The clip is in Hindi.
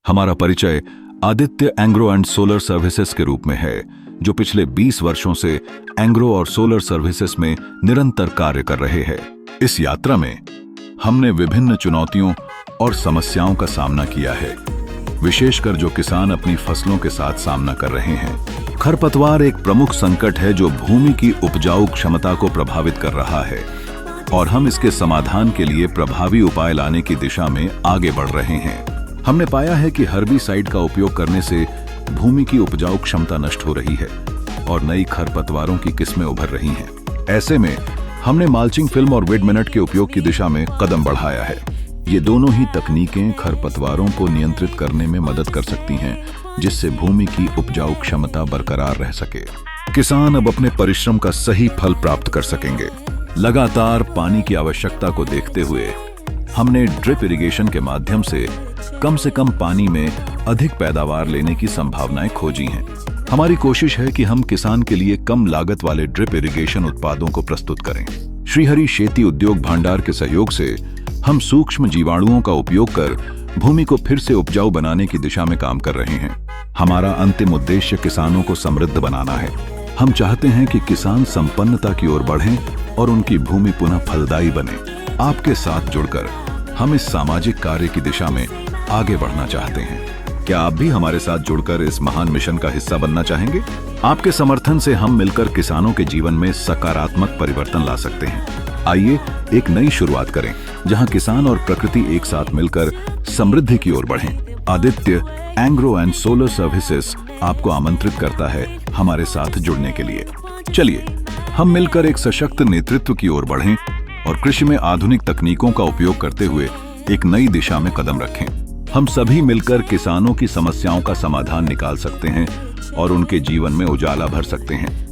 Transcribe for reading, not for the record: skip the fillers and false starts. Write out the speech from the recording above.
हमारा परिचय Aditya agro and solar services के रूप में है, जो पिछले 20 वर्षों से एग्रो और सोलर सर्विसेज में निरंतर कार्य कर रहे हैं। इस यात्रा में हमने विभिन्न चुनौतियों और समस्याओं का सामना किया है, विशेषकर जो किसान अपनी फसलों के साथ सामना कर रहे हैं। खरपतवार एक प्रमुख संकट है जो भूमि की उपजाऊ क्षमता को प्रभावित कर रहा है और हम इसके समाधान के लिए प्रभावी उपाय लाने की दिशा में आगे बढ़ रहे हैं। हमने पाया है कि हर्बिसाइड का उपयोग करने से भूमि की उपजाऊ क्षमता नष्ट हो रही है और नई खरपतवारों की किस्में उभर रही हैं। ऐसे में हमने माल्चिंग फिल्म और वीड मिनट के उपयोग की दिशा में कदम बढ़ाया है। ये दोनों ही तकनीकें खरपतवारों को नियंत्रित करने में मदद कर सकती हैं, जिससे भूमि की उपजाऊ क्षमता बरकरार रह सके। किसान अब अपने परिश्रम का सही फल प्राप्त कर सकेंगे। लगातार पानी की आवश्यकता को देखते हुए हमने ड्रिप इरिगेशन के माध्यम से कम पानी में अधिक पैदावार लेने की संभावनाएं खोजी हैं। हमारी कोशिश है कि हम किसान के लिए कम लागत वाले ड्रिप इरिगेशन उत्पादों को प्रस्तुत करें। श्रीहरि शेती उद्योग भांडार के सहयोग से हम सूक्ष्म जीवाणुओं का उपयोग कर भूमि को फिर से उपजाऊ बनाने की दिशा में काम कर रहे हैं। हमारा अंतिम उद्देश्य किसानों को समृद्ध बनाना है। हम चाहते हैं कि किसान संपन्नता की ओर बढ़ें और उनकी भूमि पुनः फलदायी बने। आपके साथ जुड़कर हम इस सामाजिक कार्य की दिशा में आगे बढ़ना चाहते हैं। क्या आप भी हमारे साथ जुड़कर इस महान मिशन का हिस्सा बनना चाहेंगे? आपके समर्थन से हम मिलकर किसानों के जीवन में सकारात्मक परिवर्तन ला सकते हैं। आइए एक नई शुरुआत करें, जहां किसान और प्रकृति एक साथ मिलकर समृद्धि की ओर बढ़ें। Aditya agro and solar services आपको आमंत्रित करता है हमारे साथ जुड़ने के लिए। चलिए हम मिलकर एक सशक्त नेतृत्व की ओर बढ़ें और कृषि में आधुनिक तकनीकों का उपयोग करते हुए एक नई दिशा में कदम रखें। हम सभी मिलकर किसानों की समस्याओं का समाधान निकाल सकते हैं और उनके जीवन में उजाला भर सकते हैं।